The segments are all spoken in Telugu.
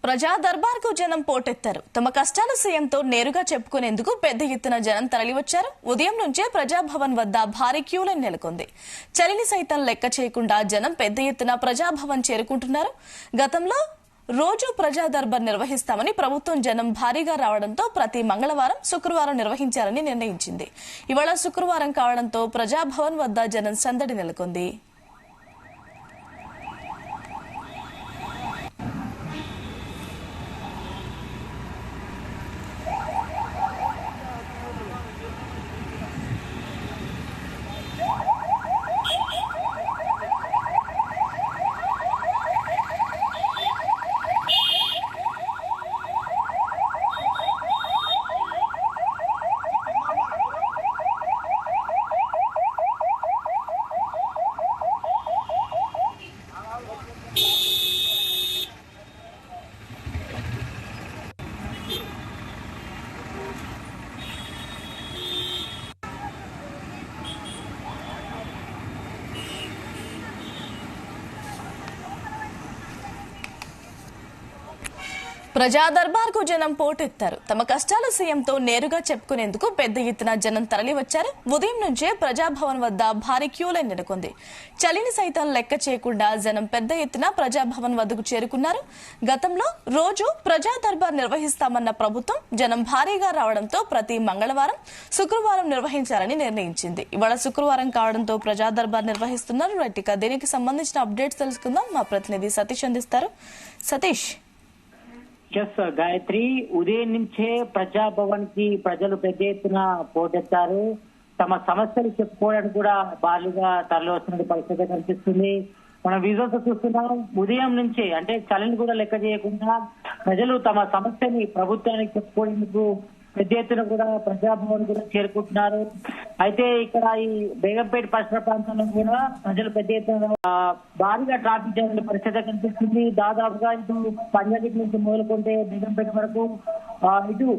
ప్రజా దర్బార్కు జనం పోటెత్తారు. తమ కష్టాలు సీఎంతో నేరుగా చెప్పుకునేందుకు పెద్ద ఎత్తున జనం తరలివచ్చారు. ఉదయం నుంచే ప్రజాభవన్ వద్ద భారీ క్యూలైన్ నెలకొంది. చలిని సైతం లెక్క చేయకుండా జనం పెద్ద ఎత్తున ప్రజాభవన్ చేరుకుంటున్నారు. గతంలో రోజు ప్రజా దర్బార్ నిర్వహిస్తామని ప్రభుత్వం జనం భారీగా రావడంతో ప్రతి మంగళవారం, శుక్రవారం నిర్వహించాలని నిర్ణయించింది. ఇవాళ శుక్రవారం కావడంతో ప్రజాభవన్ వద్ద జనం సందడి నెలకొంది. ప్రజా దర్బార్కు జనం పోటెత్తారు. తమ కష్టాలు సీఎంతో నేరుగా చెప్పుకునేందుకు పెద్ద ఎత్తున జనం తరలివచ్చారు. ఉదయం నుంచే ప్రజాభవన్ వద్ద భారీ క్యూలైన్ నెలకొంది. చలిని సైతం లెక్క చేయకుండా జనం పెద్ద ఎత్తున ప్రజాభవన్ వద్దకు చేరుకున్నారు. గతంలో రోజు ప్రజా దర్బార్ నిర్వహిస్తామన్న ప్రభుత్వం జనం భారీగా రావడంతో ప్రతి మంగళవారం, శుక్రవారం నిర్వహించాలని నిర్ణయించింది. ఇవాళ శుక్రవారం కావడంతో ప్రజా దర్బార్ నిర్వహిస్తున్నారు. రైట్గా దీనికి సంబంధించిన అప్డేట్స్ తెలుసుకుందాం. మా ప్రతినిధి సతీష్ అందిస్తారు. సతీష్, గాయత్రి, ఉదయం నుంచే ప్రజాభవన్ కి ప్రజలు పెద్ద ఎత్తున పోటెత్తారు. తమ సమస్యలు చెప్పుకోవడానికి కూడా భారీగా తరలి వస్తున్న పరిస్థితి కనిపిస్తుంది. మనం విజువల్స్ చూస్తున్నాం. ఉదయం నుంచే అంటే చలిని కూడా లెక్క చేయకుండా ప్రజలు తమ సమస్యని ప్రభుత్వానికి చెప్పుకోవడానికి పెద్ద ఎత్తున కూడా ప్రజాభవన్ కూడా చేరుకుంటున్నారు. అయితే ఇక్కడ ఈ బేగంపేట పరిసర ప్రాంతంలో కూడా ప్రజలు పెద్ద ఎత్తున భారీగా ట్రాఫిక్ జామ్ పరిస్థితి కనిపిస్తుంది. దాదాపుగా ఇటు పంజాబ్ నుంచి మొదలుకుంటే బేగంపేట వరకు, ఇటు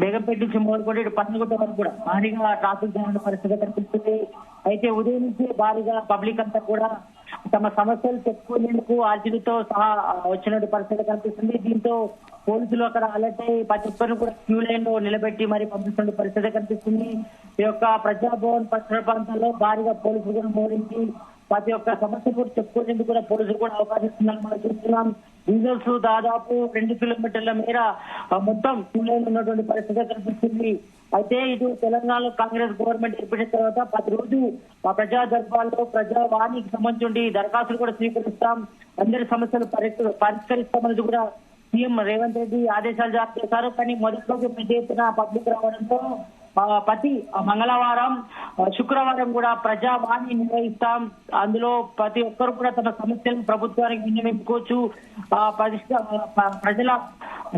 బేగంపేట నుంచి మొదలుకుంటే ఇటు పన్నగుట్ట వరకు కూడా భారీగా ట్రాఫిక్ జామ్ పరిస్థితి కనిపిస్తుంది. అయితే ఉదయం నుంచి భారీగా పబ్లిక్ అంతా కూడా తమ సమస్యలు చెప్పుకునేందుకు ఆర్జీలతో సహా వచ్చినట్టు పరిస్థితి కనిపిస్తుంది. దీంతో పోలీసులు అక్కడ అలర్ట్ అయ్యి ప్రతి ఒక్కరిని కూడా క్యూ లైన్ లో నిలబెట్టి మరి పంపిస్తున్న పరిస్థితి కనిపిస్తుంది. ఈ యొక్క ప్రజాభవన్ పరిసర ప్రాంతాల్లో భారీగా పోలీసులు కూడా మోహరించి ప్రతి ఒక్క సమస్య కూడా చెప్పుకునేందుకు కూడా పోలీసులు కూడా అవకాశం ఇస్తున్నారు. మనం చూస్తున్నాం. విజువల్స్ దాదాపు 2 కిలోమీటర్ల మేర మొత్తం క్యూ లైన్ ఉన్నటువంటి పరిస్థితి కనిపిస్తుంది. అయితే ఇటు తెలంగాణలో కాంగ్రెస్ గవర్నమెంట్ ఏర్పడిన తర్వాత ప్రతిరోజు ప్రజా దర్బార్లో ప్రజావాణికి సంబంధించి దరఖాస్తులు కూడా స్వీకరిస్తాం, అందరి సమస్యలు పరిష్కరిస్తామని కూడా సీఎం రేవంత్ రెడ్డి ఆదేశాలు జారీ చేశారు. కానీ మొదటి రోజు పెద్ద ఎత్తున పబ్లిక్ రావడంతో ప్రతి మంగళవారం, శుక్రవారం కూడా ప్రజావాణి నిర్వహిస్తాం. అందులో ప్రతి ఒక్కరు కూడా తమ సమస్యలను ప్రభుత్వానికి విన్నవించుకోవచ్చు. ప్రజల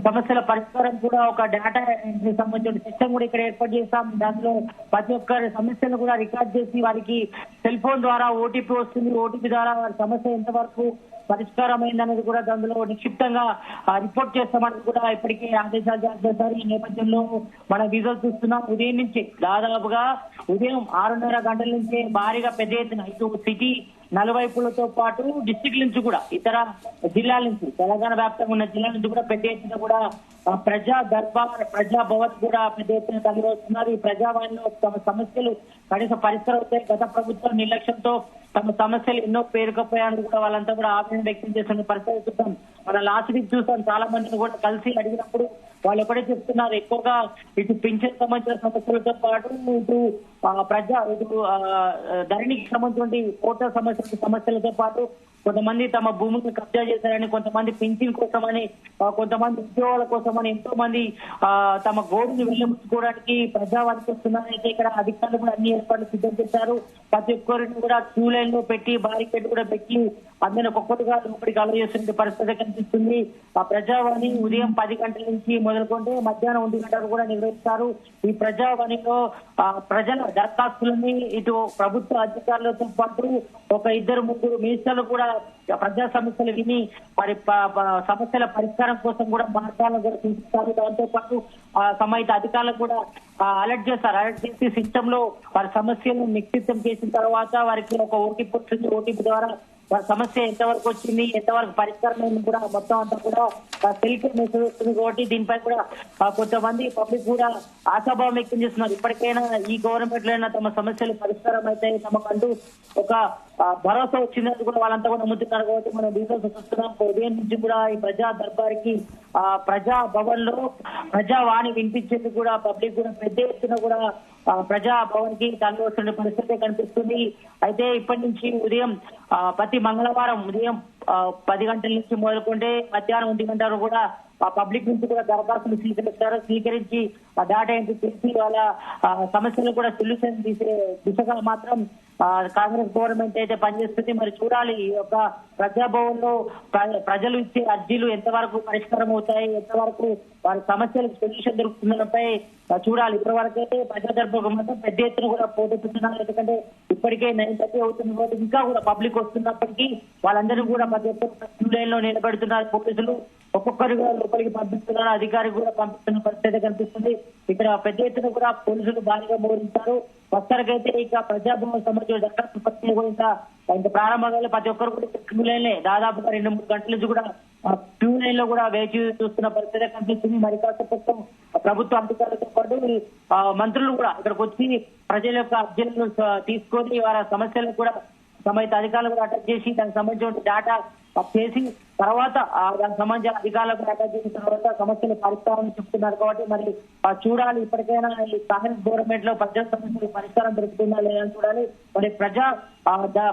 సమస్యల పరిష్కారం కూడా ఒక డేటా ఎంట్రీ సంబంధించిన సిస్టమ్ కూడా ఇక్కడ ఏర్పాటు చేస్తాం. దాంట్లో ప్రతి ఒక్కరి సమస్యలను కూడా రికార్డ్ చేసి వారికి సెల్ ఫోన్ ద్వారా ఓటీపీ వస్తుంది. ఓటీపీ ద్వారా వారి సమస్య ఎంతవరకు పరిష్కారం అయిందనేది కూడా అందులో నిక్షిప్తంగా రిపోర్ట్ చేస్తామని కూడా ఇప్పటికే ఆదేశాలు జారీ చేశారు. ఈ నేపథ్యంలో మన విజువల్ చూస్తున్నాం. ఉదయం నుంచి దాదాపుగా ఉదయం 6:30 గంటల నుంచే భారీగా పెద్ద ఎత్తున ఇటు సిటీ నలువైపులతో పాటు డిస్టిక్ నుంచి కూడా ఇతర జిల్లాల నుంచి, తెలంగాణ వ్యాప్తంగా ఉన్న జిల్లాల నుంచి కూడా పెద్ద ఎత్తున కూడా ప్రజా దర్బార్, ప్రజా భవన్ కూడా పెద్ద ఎత్తున తరలి వస్తున్నారు. ఈ ప్రజావాణిలో తమ సమస్యలు కనీసం పరిష్కారం అవుతాయి. గత ప్రభుత్వం నిర్లక్ష్యంతో తమ సమస్యలు ఎన్నో పేరుకపోయాయని కూడా వాళ్ళంతా కూడా ఆవేదన వ్యక్తం చేస్తున్న పరిస్థితి చూస్తాం. మన లాస్ట్ వీక్ చూస్తాం. చాలా మందిని కూడా కలిసి అడిగినప్పుడు వాళ్ళు ఎప్పుడే చెప్తున్నారు, ఎక్కువగా ఇటు పింఛన్ సంబంధించిన సమస్యలతో పాటు ఇటు ధరణికి సంబంధించిన కోట సమస్యలతో పాటు కొంతమంది తమ భూములను కబ్జా చేశారని, కొంతమంది పింఛన్ కోసమని, కొంతమంది ఉద్యోగాల కోసమని ఎంతో మంది తమ గోడుని వెళ్ళముచ్చుకోవడానికి ప్రజావానికి వస్తున్నారు. అయితే ఇక్కడ అధికారులు కూడా అన్ని ఏర్పాట్లు సిద్ధం చేశారు. ప్రతి ఒక్కరిని కూడా క్యూ లైన్ లో పెట్టి బారికేడ్ కూడా పెట్టి అందరిని ఒక్కొక్కటిగా లోపలికి అలవ చేస్తున్న పరిస్థితి కనిపిస్తుంది. ఆ ప్రజావాణి ఉదయం 10 గంటల నుంచి మొదలుకుంటే మధ్యాహ్నం 1 గంటలకు కూడా నిర్వహిస్తారు. ఈ ప్రజావాణిలో ప్రజల దరఖాస్తులని ఇటు ప్రభుత్వ అధికారులతో పాటు ఒక 2-3 మినిస్టర్లు కూడా ప్రజా సమస్యలు విని వారి సమస్యల పరిష్కారం కోసం కూడా మార్గాలను కూడా తీసుకుంటారు. దాంతో పాటు సంబంధిత అధికారులకు కూడా అలర్ట్ చేస్తారు. అలర్ట్ చేసి సిస్టమ్ లో వారి సమస్యలను నిక్షిప్తం చేసిన తర్వాత వారికి ఒక ఓటీపీ వస్తుంది. ఓటీపీ ద్వారా వారి సమస్య ఎంతవరకు వచ్చింది, ఎంతవరకు పరిష్కారం అయింది కూడా మొత్తం అంతా కూడా సెల్ఫ్ మెసేజ్ వస్తుంది కాబట్టి దీనిపై కూడా కొంతమంది పబ్లిక్ కూడా ఆశాభావం వ్యక్తం చేస్తున్నారు. ఇప్పటికైనా ఈ గవర్నమెంట్ లో తమ సమస్యలు పరిష్కారం అయితే తమకంటూ ఒక భరోసా వచ్చిందని కూడా వాళ్ళంతా కూడా నమ్ముతున్నారు. కాబట్టి మనం డీటెయిల్స్ చూస్తున్నాం. ఉదయం నుంచి కూడా ఈ ప్రజా దర్బార్కి ప్రజా భవన్ లో ప్రజావాణి వినిపించేందుకు కూడా పబ్లిక్ కూడా పెద్ద ఎత్తున కూడా ప్రజా భవన్ కి తరలి వస్తున్న పరిస్థితి కనిపిస్తుంది. అయితే ఇప్పటి నుంచి ఉదయం ప్రతి మంగళవారం ఉదయం 10 గంటల నుంచి మొదలుకుంటే మధ్యాహ్నం 1 గంట వరకు కూడా పబ్లిక్ నుంచి కూడా దరఖాస్తులు స్వీకరించి డేటా ఎంట్రీ చేసి వాళ్ళ సమస్యలు కూడా సొల్యూషన్ తీసే దిశగా మాత్రం కాంగ్రెస్ గవర్నమెంట్ అయితే పనిచేస్తుంది. మరి చూడాలి ఈ యొక్క ప్రజాభవన్ లో ప్రజలు ఇచ్చే అర్జీలు ఎంతవరకు పరిష్కారం అవుతాయి, ఎంతవరకు వారి సమస్యలకు సొల్యూషన్ దొరుకుతుందనపై చూడాలి. ఇప్పటి వరకు అయితే ప్రజా దర్బార్ మాత్రం పెద్ద ఎత్తున కూడా పోటెత్తుతున్నారు. ఎందుకంటే ఇప్పటికే 9:30 అవుతుంది కాబట్టి ఇంకా కూడా పబ్లిక్ వస్తున్నప్పటికీ వాళ్ళందరూ కూడా ప్రతి ఒక్క క్యూ లైన్ లో నిలబెడుతున్నారు. పోలీసులు ఒక్కొక్కరుగా లోపలికి పంపిస్తున్నారు, అధికారికి కూడా పంపిస్తున్న పరిస్థితి కనిపిస్తుంది. ఇక్కడ పెద్ద ఎత్తున కూడా పోలీసులు భారీగా మోహరించారు. ప్రస్తుతానికైతే ఇక ప్రజాభవన్ సంబంధించిన దరఖాస్తు ప్రక్రియ కూడా ఇంకా ప్రారంభంగా ప్రతి ఒక్కరు కూడా క్యూ లైన్ దాదాపుగా 2-3 గంటల నుంచి కూడా క్యూ లైన్ లో కూడా వేచి చూస్తున్న పరిస్థితి కనిపిస్తుంది. మరి కాస్త ప్రభుత్వ అధికారులతో పాటు మంత్రులు కూడా ఇక్కడికి వచ్చి ప్రజల యొక్క అర్జీలను తీసుకొని వారి సమస్యలను కూడా సంబంధిత అధికారులు కూడా అటాచ్ చేసి దానికి సంబంధించిన డేటా చేసి తర్వాత దానికి సంబంధించిన అధికారులకు అటాచ్ చేసిన తర్వాత సమస్యలు పరిష్కారం చెప్తున్నారు. కాబట్టి మరి చూడాలి ఇప్పటికైనా ఈ కాంగ్రెస్ గవర్నమెంట్ లో ప్రజా సమస్యలు పరిష్కారం దొరుకుతుందా లేదా అని చూడాలి. మరి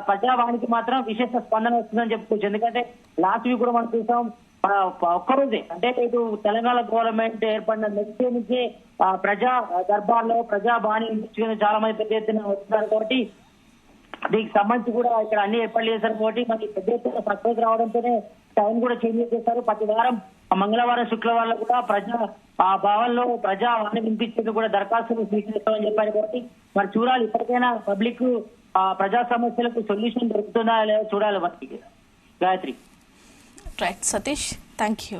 ప్రజావానికి మాత్రం విశేష స్పందన వస్తుందని చెప్పుకోవచ్చు. ఎందుకంటే లాస్ట్ వీక్ కూడా మనం చూసాం ఒక్కరోజే అంటే ఇటు తెలంగాణ గవర్నమెంట్ ఏర్పడిన నెక్స్ట్ డే నుంచే ప్రజా దర్బార్లో ప్రజావాణి ఇంటించుకుని చాలా మంది పెద్ద ఎత్తున వస్తున్నారు. కాబట్టి దీనికి సంబంధించి కూడా ఇక్కడ అన్ని ఏర్పాట్లు చేశారు. కాబట్టి మనకి పెద్ద ఎత్తున సక్సెస్ రావడంతోనే టైం కూడా చేంజ్ చేస్తారు. ప్రతి వారం మంగళవారం శుక్రవారం కూడా ప్రజా భవన్ లో ప్రజావాణి వినిపించేందుకు కూడా దరఖాస్తులు స్వీకరిస్తామని చెప్పారు. కాబట్టి మరి చూడాలి ఇప్పటికైనా పబ్లిక్ ప్రజా సమస్యలకు సొల్యూషన్ దొరుకుతుందా లేదా చూడాలి. మనకి Gayatri. Right Satish, thank you.